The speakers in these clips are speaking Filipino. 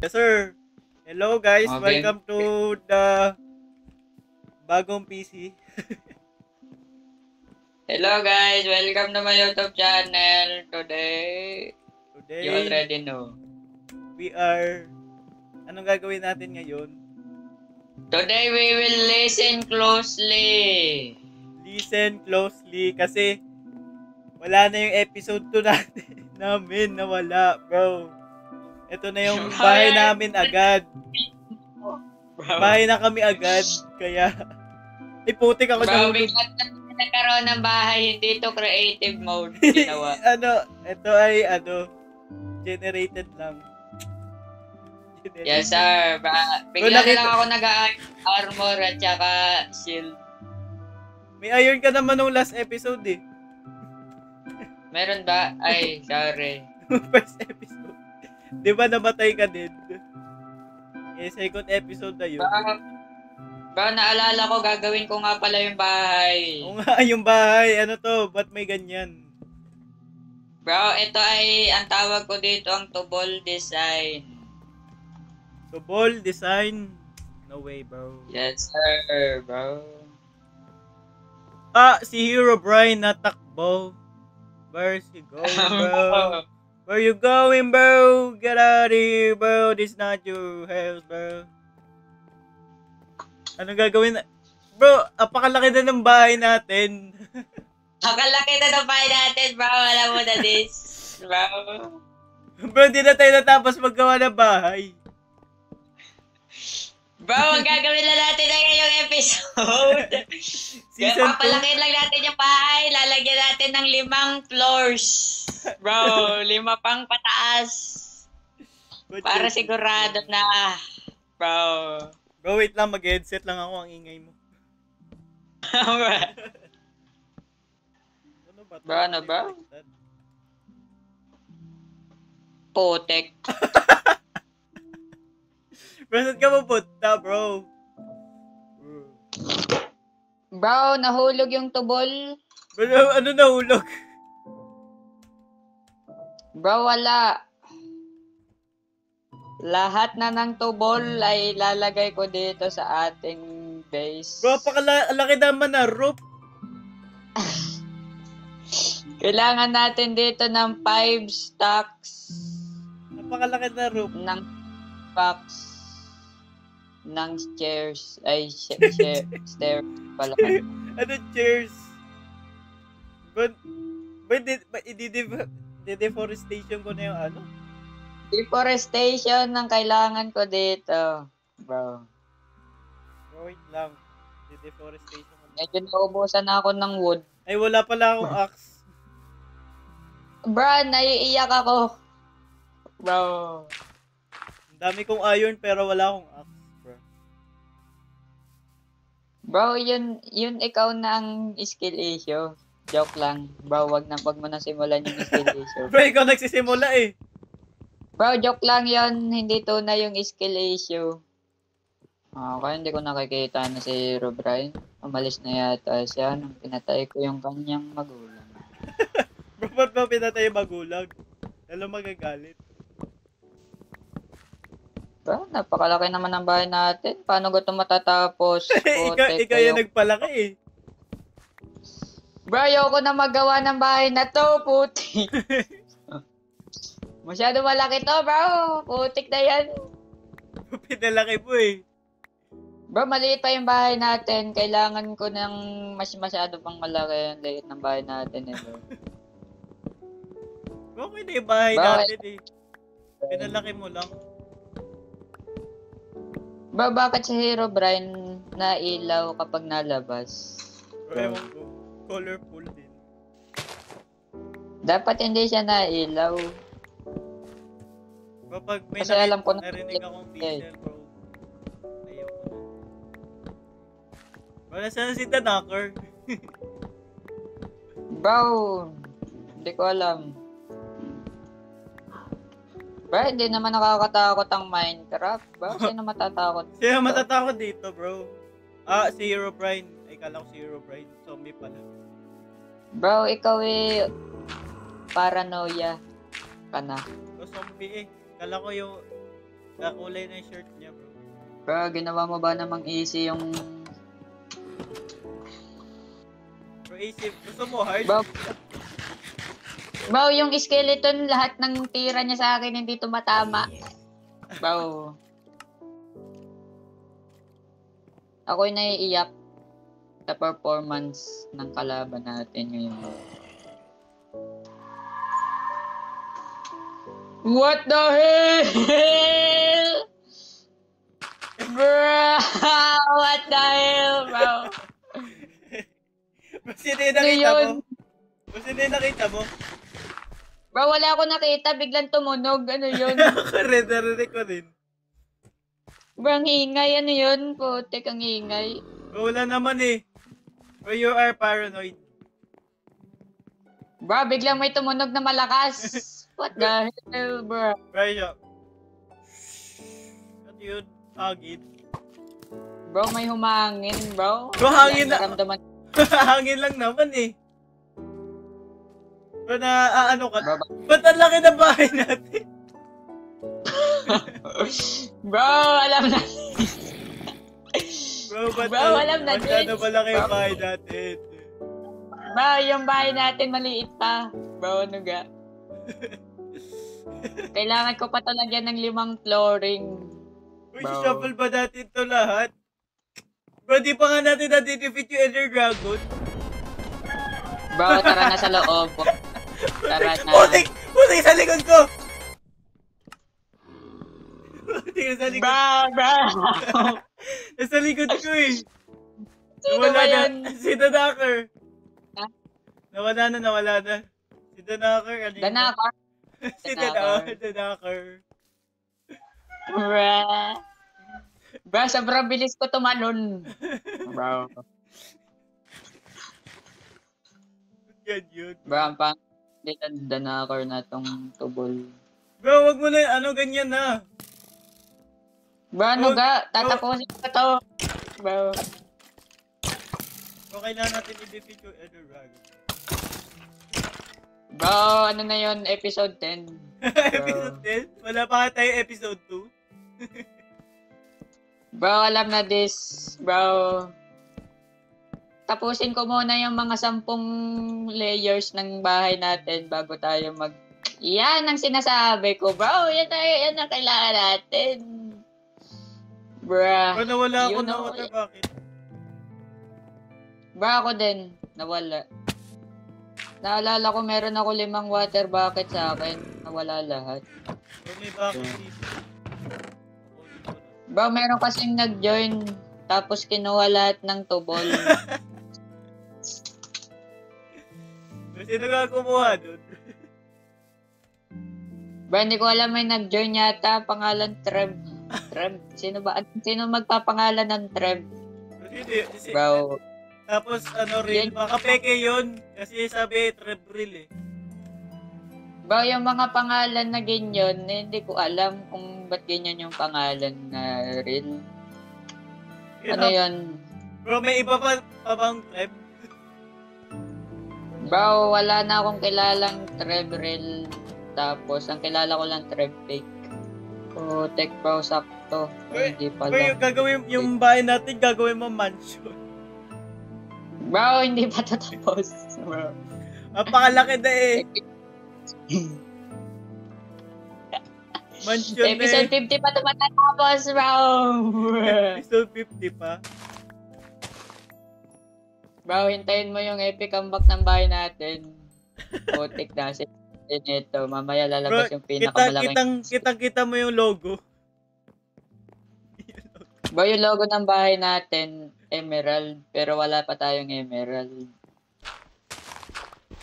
Yes, sir. Hello, guys. Okay. Welcome to the bagong PC. Hello guys, welcome to my YouTube channel. Today, you Today, already know. we are... Anong gagawin natin ngayon? Today we will listen closely. Listen closely kasi wala na yung episode 2 namin nawala, bro. Ito na yung bahay namin agad. Bahay na kami agad, kaya... Ay, putik ako Bro, nahulog. bigla na nagkaroon ng bahay, hindi to creative mode ginawa. Ito ay generated lang. Yes sir, bigla na lang ako nag-armor at saka shield. May iron ka naman nung last episode eh. Meron ba? Ay, sorry. First episode. Di ba namatay ka din? Eh, second episode na yun. Bro, naalala ko, gagawin ko nga pala yung bahay. Oo nga, yung bahay. Ano to? Ba't may ganyan? Bro, ito ay, ang tawag ko dito, ang tubol design. Tubol design? No way, bro. Yes, sir, bro. Ah, si Hero Brian natakbo. Where's he going, bro? Where you going, bro? Get out of here, bro. This is not your house, bro. Ano gagawin? Bro, apakalaki na ng bahay natin. Nakalaki na ng bahay natin, bro. Alam mo na this, bro. Bro, hindi na tayo natapos maggawa ng bahay. Bro, ang gagawin na natin na ngayong episode. Season 2. Papalakin lang natin yung bahay. Lalagyan natin ng 5 floors. Bro, 5 pang pataas. Para sigurado na, bro. Bro, wait lang. Mag-headset lang ako. Ang ingay mo. Ano ba? Bro, ano ba? Putek. Bro, saan ka mapunta, bro? Bro, nahulog yung tubol. Bro, ano nahulog? Bro, wala. Lahat na ng tubol ay lalagay ko dito sa ating base. Bro, pakalaki naman na roof. Kailangan natin dito ng 5 stacks Napakalaki na roof. ng box ng stairs. Ay, stairs pala. Ano chairs? Bro, deforestation ko na yung ano? Deforestation ang kailangan ko dito, bro. Bro, wait lang. Deforestation ko na. Medyo naubusan ako ng wood. Ay, wala pala akong axe. Bro, naiiyak ako. Bro. Ang dami kong iron pero wala akong axe, bro. Bro, yun ikaw na ang skill issue. Joke lang. Bro, wag mo na simulan yung skill issue. Bro, ikaw nagsisimula eh. Bro, joke lang yon, hindi tunay yung skill issue. Okay, hindi ko nakikita na si Robrian. Umalis na yata siya nung pinatay ko yung kanyang magulang. Bro, ba't ba pinatay yung magulang? Lalo magagalit. Bro, napakalaki naman ng bahay natin. Paano ko ito matatapos? ikaw yung nagpalaki eh. Bro, ayoko na magawa ng bahay na to, putik. Masyado malaki to, bro. Putik na yan. Pinalaki mo eh. Bro, maliit pa yung bahay natin. Kailangan ko ng masyado pang malaki yung liit ng bahay natin. Bro. Okay na yung bahay natin eh. Pinalaki mo lang. Bro, bakit si Hero Brian na ilaw kapag nalabas? Bro, ewan ko. Colorful din. Dapat hindi siya na ilaw. Bro, pag may Kasi alam ko na narinig akong pixel, bro. Ayaw ko na. Bro, nasaan si Tanakar? Bro, hindi ko alam. Bro, hindi naman nakakatakot ang Minecraft. Bro, sino matatakot? Sino matatakot dito, bro? Ah, si Hero Brian. Ay, kala ko si Hero Brian. Zombie pala. Bro, ikaw eh, paranoia ka na. Bro, zombie eh. Kala ko yung Kakulay na yung shirt niya, bro. Bro, ginawa mo ba namang easy yung... Bro, isip. Gusto mo hard? Bro, yung skeleton, lahat ng tira niya sa akin hindi tumatama. Bro. Ako'y naiiyak sa performance ng kalaban natin ngayon. What the hell? Bro! What the hell, bro? Bro, sino yung nakita mo? Bro, sino yung nakita mo? Bro, wala ako nakita. Biglang tumunog. Ano yun? Ako rin, narinig ko rin. Bro, ang ingay. Ano yun? Putik, ang ingay. Bro, wala naman eh. Bro, you are paranoid. Bro, biglang may tumunog na malakas. What the hell, bro? Bro, siya. Ano yun? Hangin. Bro, may humangin, bro. Bro, hangin na. Naramdaman. Hangin lang naman eh. Bro, ano ka? Bro, Ba't ang laki ng bahay natin? bro, alam na. Bro, alam na din. Masyado malaki yung bahay natin. Bro, yung bahay natin maliit pa. Bro, ano ga? Kailangan ko pa talagyan ng 5 flooring. Uy, shuffle ba natin to lahat? Bro, di pa nga natin na-defeat yung Ender Dragon. Bro, tara na sa loob. Tara na. Putik! Putik sa likod ko! Putik sa likod. Bro! Nasa likod ko eh. Sino ba yun? Si Danakar. Ha? Nawala na. Si Danakar. Danakar? Si Danakar. Bro, sobrang bilis ko tumalon. Bro. Yan yun. Bro, ang Danakar na tong tubol. Bro, wag mo na ganyan na. Bro, ano ga? Tatapusin ko to. Bro. Bro, kailangan natin i-defeat yung Ender Dragon. Bro, ano na yun? Episode 10. Episode 10? Wala pa tayo episode 2. Bro, alam na this. Bro. Tapusin ko muna yung mga 10 layers ng bahay natin bago tayo mag... Yan ang sinasabi ko, bro. Yan ang kailangan natin. Bro. Bro, nawala ako You na know, water bucket. Bro, ako din. Nawala. Naalala ko meron ako 5 water bucket sa akin. Nawala lahat. Bro, may bucket dito. Bro, meron kasing nag-join. Tapos kinuha lahat ng tubol. Sino ka kumuha dun? Bro, hindi ko alam, may nag-join yata. Pangalan Trev. Trev? Sino ba? Sino magpapangalan ng Trev? Bro. Tapos rin, baka peke yun. Kasi sabi, Trev Reel eh. Bro, yung mga pangalan na ganyan, hindi ko alam kung ba't ganyan yung pangalan na Reel. Ano yun? Bro, may iba pa bang Trev? Bro, wala na akong kilalang Trev Reel. Tapos, ang kilala ko lang Trev Fake. Oh, tech bro, sakto. Hindi pala. Bro, yung bahay natin, gagawin mo mansion. Bro, hindi pa tatapos. Bro. Napakalaki na eh. Mansion Episode 50 pa ito matatapos, bro. Episode 50 pa. Bro, hintayin mo yung epic comeback ng bahay natin. Putik na. Ito, mamaya lalabas yung pinakamalaking... Kita mo yung logo. Bro, yung logo ng bahay natin, emerald, pero wala pa tayong emerald.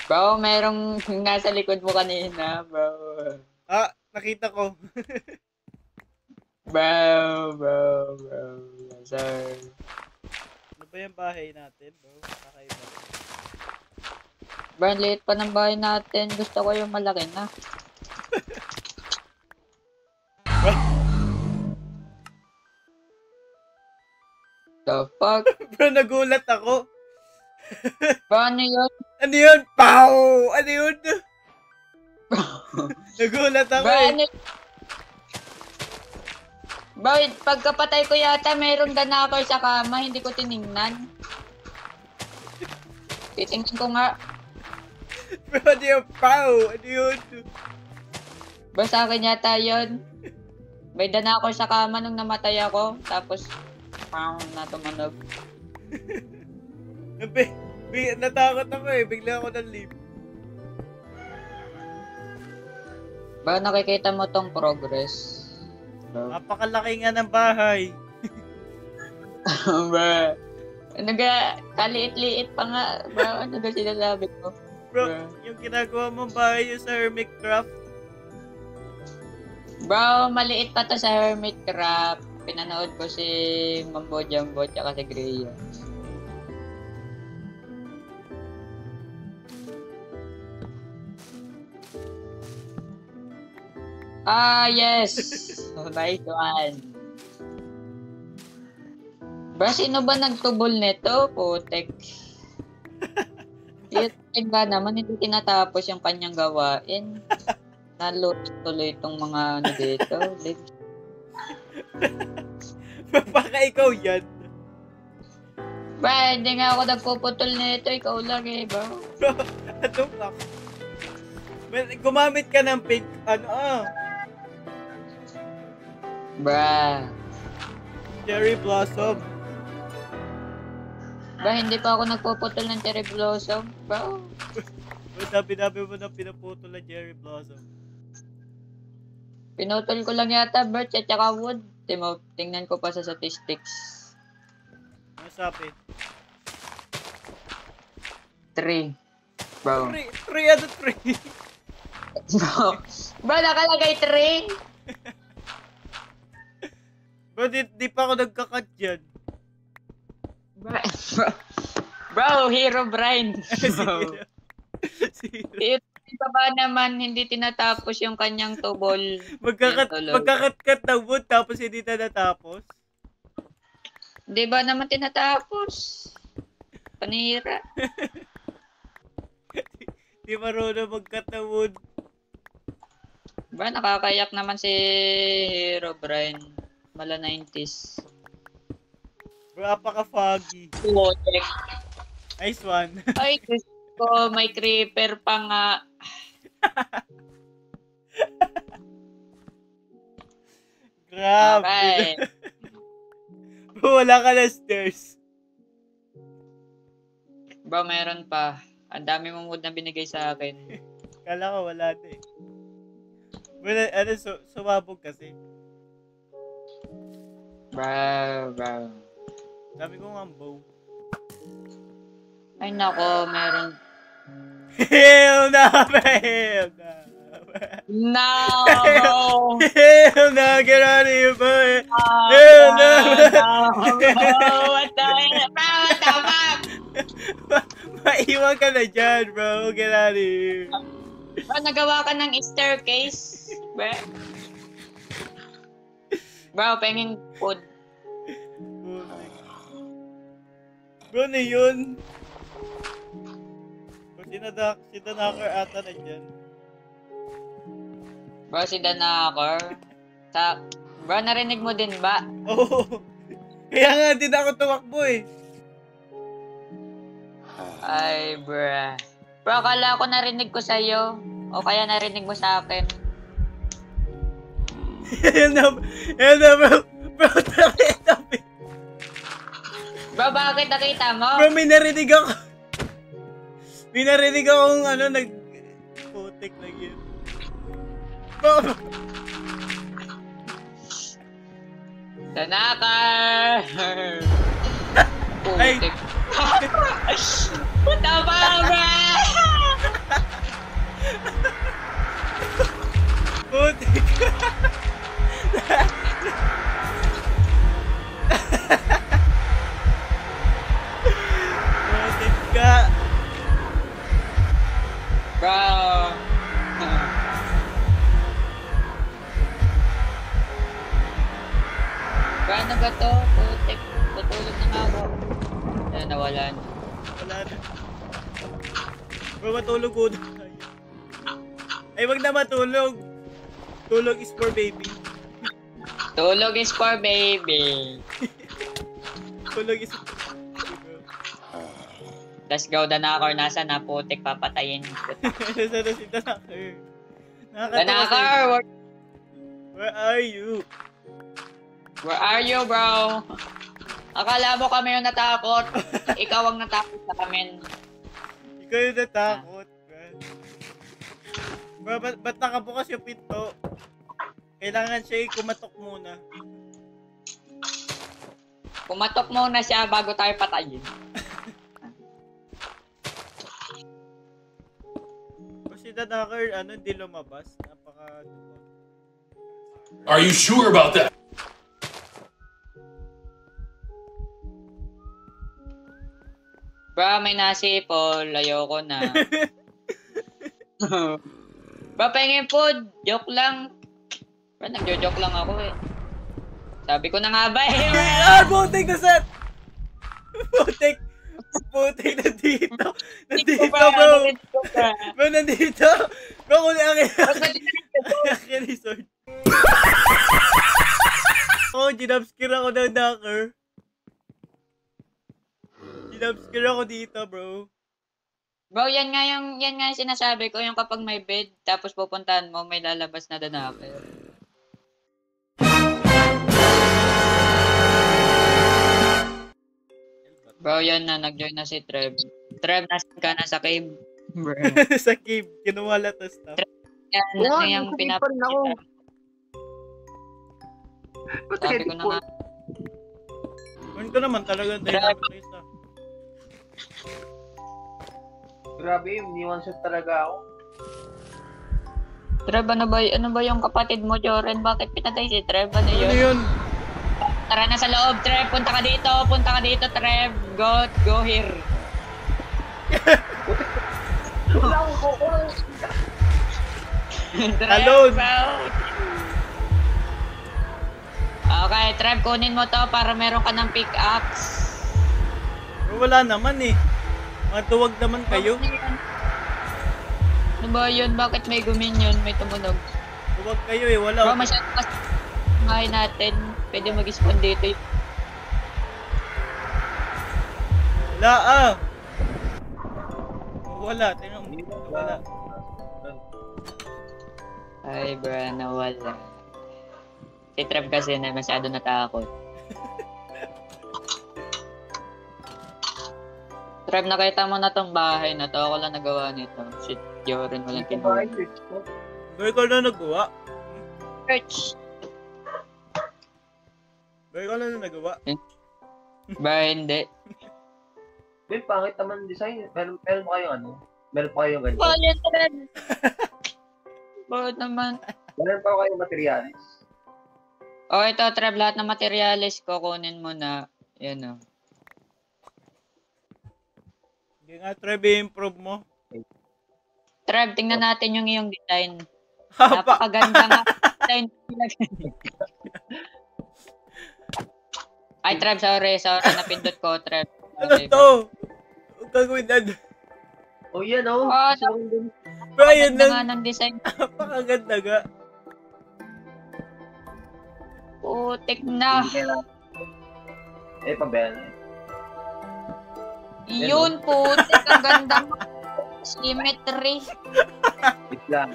Bro, merong nasa likod mo kanina, bro. Ah, nakita ko. Bro. Sir. Ano ba yung bahay natin, bro? Kakaiba. Bro, ang liit pa ng bahay natin. Gusto ko yung malaki na. The fuck? Bro, nagulat ako. Bro, ano yun? Ano yun? Pow! Ano yun? Nagulat ako Bro, eh. ano Bro, pagkapatay ko yata mayroong danakor sa kama, hindi ko tiningnan. Titingnan ko nga. Bro, ano yung pau? Ano yun? Bro, sa akin yata yun. May danakor sa kama nung namatay ako. Tapos, na tumunog. Natakot ako eh. Bigla ako nang-leave. Bro, nakikita mo tong progress. Bro. Napakalaki nga ng bahay. Bro. Ano ga, kaliit-liit pa nga. Bro, ano ga sinasabi ko? Bro, yung ginagawa mong bahay yung sa Hermitcraft. Bro, maliit pa to sa Hermitcraft. Pinanood ko si Mambo Jumbo tsaka si Greya. Ah, yes! Nice one. Bro, sino ba nagtubol nito? Putek. Yung ba naman, hindi tinatapos yung kanyang gawain. Nalutuloy itong mga ano dito. Baka ikaw yan. Bro, hindi nga ako nagpuputol nito. Ikaw lang eh, bro. Bro, ano ka? Gumamit ka ng pink, Bro. Cherry Blossom. Bro, hindi pa ako nagpuputol ng cherry blossom, bro. Dabi-dabi mo na pinaputol na cherry blossom. Pinutol ko lang yata, birch at saka wood. Tingnan ko pa sa statistics. Ano sabi? 3. Bro. 3 out of 3. Bro, nakalagay 3. Bro, di pa ako nagkakat dyan. Bro, Hero Brian. Zero. Ito ba naman hindi tinatapos yung kanyang tubol? Magkakat-kat na wood tapos hindi na natapos? Di ba naman tinatapos? Panira. Di marunong magkat na wood. Ba, nakakayak naman si Hero Brian. Mala 90s. Bro, apaka-foggy. Putek. Nice one. Ay, Diyos ko, may creeper pa nga. Grabe. Okay. Bro, wala ka na stairs. Bro, meron pa. Ang dami mong wood na binigay sa akin. Kala ko wala na eh. Bro, sumabog kasi. Bro. Sabi ko nga bow. Ay nako, meron. Hell na, hell na. No! Hell na, get out of here, boy. Oh, Hell na. What the hell? Bro, what the fuck? Maiwan ka na dyan, bro. Get out of here. Bro, nagawa ka ng staircase. Bro. Bro, penging food. Bro, na yun. Si Danakar ata na dyan. Bro, si Danakor. Bro, narinig mo din ba? Oo. Kaya nga, din ako tumakbo eh. Ay, bro. Bro, akala ko narinig ko sa'yo. O kaya narinig mo sa akin. Yan na, bro. Bro, tabi. Bro, bakit nakita mo? Bro, may narinig ako. May narinig akong putik na yun. Bro. Danakar! Ay. Putik. Puta ba, bro? Putik. Putik ka. Bro. Paano ba to? Putik. Tutulog na nga ako. Ayan, nawala na. Wala na. Bro, matulog ko na tayo. Ay, wag na matulog. Tulog is for baby. Tulog is for baby. Tulog isa. Let's go, Danakor. Nasa na putik, papatayin. Nasa na si Danakor. Danakor, Where are you? where are you, bro? Akala mo kami yung natakot. Ikaw ang natakot sa amin. Ikaw yung natakot. Bro, ba't nakabukas yung pinto? Kailangan siya kumatok muna. Pumatok muna siya bago tayo patayin. Kasi Danakor, hindi lumabas. Are you sure about that? Bro, may nasipol. Ayoko na. Bro, pahingin food. Joke lang. Bro, nagjo-joke lang ako eh. Sabi ko na nga ba eh. Butik na set! Butik! Butik, nandito! Nandito, bro! Bro, nandito! Bro, kung akin resort. Ako, ginabskir ako ng knocker. Ginabskir ako dito, bro. Bro, yan nga yung sinasabi ko, yung kapag may bed, tapos pupuntahan mo, may lalabas na Danakor. Bro, yan na, nag-join na si Trev. Trev, nasan ka na sa cave? Bro. Sa cave, kinuha lahat ng stuff. Yan, ano yung pinapakita. Sabi ko na nga. Kung ko naman talaga tayo nakakita. Grabe, ni one shot talaga ako. Trev, ano ba yung kapatid mo, Joren? Bakit pinatay si Trev? Ano yun? Ano yun? Tara na sa loob, Trev. Punta ka dito, Trev. Go here. Wala akong kukul. Trev, Alone. bro. Okay, Trev, kunin mo to para meron ka ng pickaxe. Pero wala naman eh. Matuwag naman kayo. Ano ba yun? Bakit may guminyon? May tumunog. Tuwag kayo eh, wala. Bro, masyado kasi bahay natin. Pwede mag-spawn dito. Wala ah. Wala, tingnan mo. Wala. Ay, bro, nawala. Si Trev kasi na masyado natakot. Trev, nakita mo na tong bahay na to. Ako lang nagawa nito. Shit, Joren, walang kinuha. Gawin ko na nagawa. Church! Gawin ko na nagawa. Ba, hindi. May pangit naman design. Meron pa kayong ano? Meron pa kayong ganito? Bakit, Trev? Bakit naman? Meron pa kayong materials? O, ito, Trev, lahat ng materialis ko, kunin mo na. Yan o. Hindi nga, Trev, i-improve mo. Trev, tingnan natin yung iyong design. Hapa! Napakaganda nga design. Ay, Trev, sorry. Napindot ko, Trev. Ano to? Huwag gagawin na. Oh, yan oh. Oh, Bro, yun Ganda nga lang. ng design. Napakaganda nga. Putik na. Eh, pabel. Yun, putik. Ang ganda mo. Symmetry. Wait lang.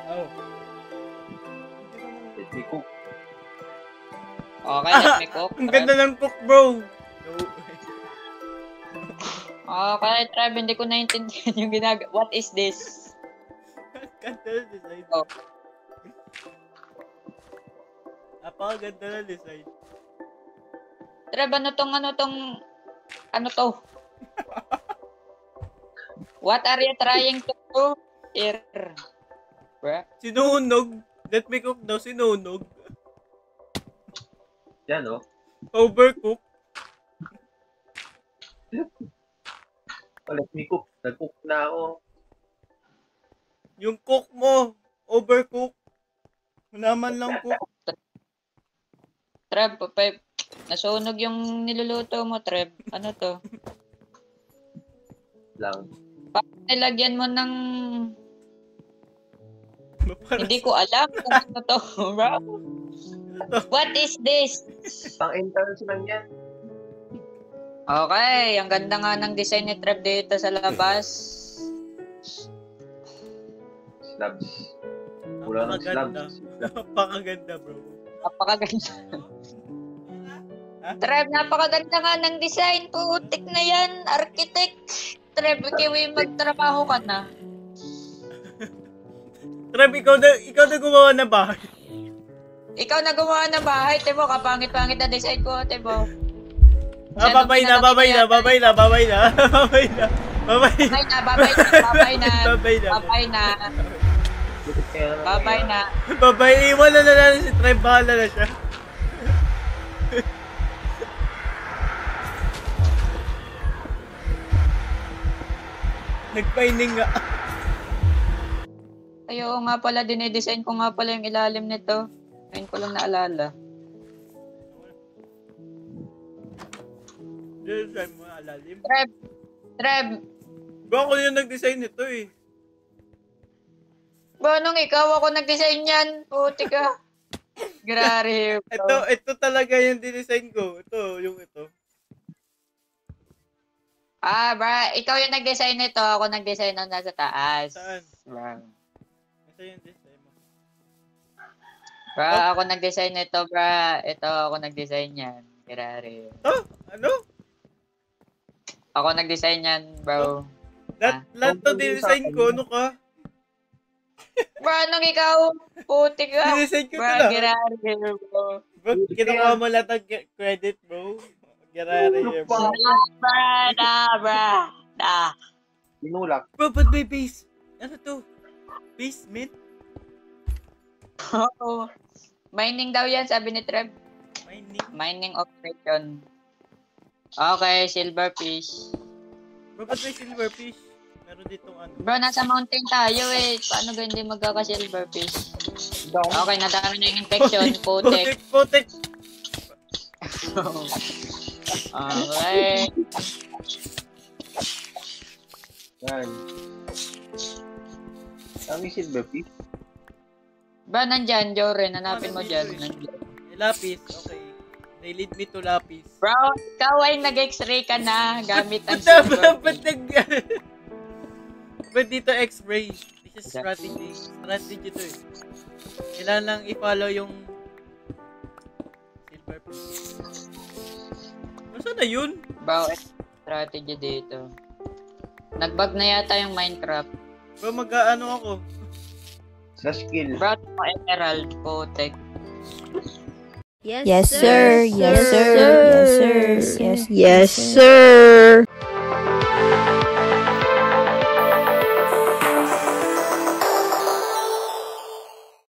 Oh. Let me cook. Okay, let me cook. Ang ganda ng cook, bro. No. Okay, Trev, hindi ko naintindihan yung ginagawa. What is this? Ang ganda ng design. Oh. Napakaganda ng design. Trev, ano to? What are you trying to do here? Bruh? Sinunog. Let me cook daw, sinunog. Yan oh. Overcook. Oh, let me cook. Nag-cook na ako. Yung cook mo, overcook. Naman lang cook. Trev, nasunog yung niluluto mo, Trev. Ano to? Lang. Nilagyan mo ng Hindi ko alam kung ano to, bro. What is this? Pang-entrance lang yan. Okay, ang ganda nga ng design ni Trev dito sa labas. Slabs. Wala ng Napakaganda. slabs. Napakaganda, bro. Napakaganda. Trev, napakaganda nga ng design. Putik na yan, architect. Trev, kiwi magtrabaho ka na. Trev, ikaw na gumawa ng bahay. Ikaw na gumawa ng bahay, Tebo. Kapangit-pangit na design ko, Tebo. Babay na. Babay na. Babay na. Babay na. Babay na. Babay, iwan na natin si Trev. Bahala na siya. Nagpaining nga. Ayo nga pala, dinedesign ko nga pala yung ilalim nito. Ngayon ko lang naalala. Design mo alalim. Trev, Bro, ako yung nag-design nito eh. ba nung ikaw ako nag-design yan? Puti ka. Grabe. Ito talaga yung dinesign ko. Ito. Bra, ikaw yung nag-design nito. Ako nag-design ng nasa taas. Saan? Bra. Ito yung design mo. Bra, ako nag-design nito, bra. Ito, ako nag-design yan. Grabe. Ano? Ako nag-design yan, bro. Lahat to dinesign ko. Ano ka? Bra, nung ikaw, puti ka. Dinesign ko Bra, ito lang. grabe, bro. Bro, kinukuha mo lahat ng credit, bro. Gerari, bro. Bra. Tinulak. Bro, ba't may base? Ano to? Basement? Oo. Mining daw yan, sabi ni Trev. Mining? Mining operation. Okay, silverfish. Bro, ba't may silverfish? Meron ditong ano. Bro, nasa mountain tayo eh. Paano ba hindi magkaka-silverfish? Okay, nadami na yung infection. Putek. Putek! Okay. Yan. Ang silverfish. Bro, nandyan, Joren. Hanapin mo dyan. Nandyan. Lapis, okay. They lead me to lapis. Bro, ikaw ay nag-x-ray ka na gamit ang Ba't silverfish. Ba't dito x-ray? This is strategy. Strategy to eh. Kailangan lang i-follow yung silverfish. Saan na yun? Bro, strategy dito. Nag-bug na yata yung Minecraft. Bro, mag-ano ako? Sa skill. Bro, emerald, putek. Yes, sir. Yes, sir. Yes, sir. Yes, sir.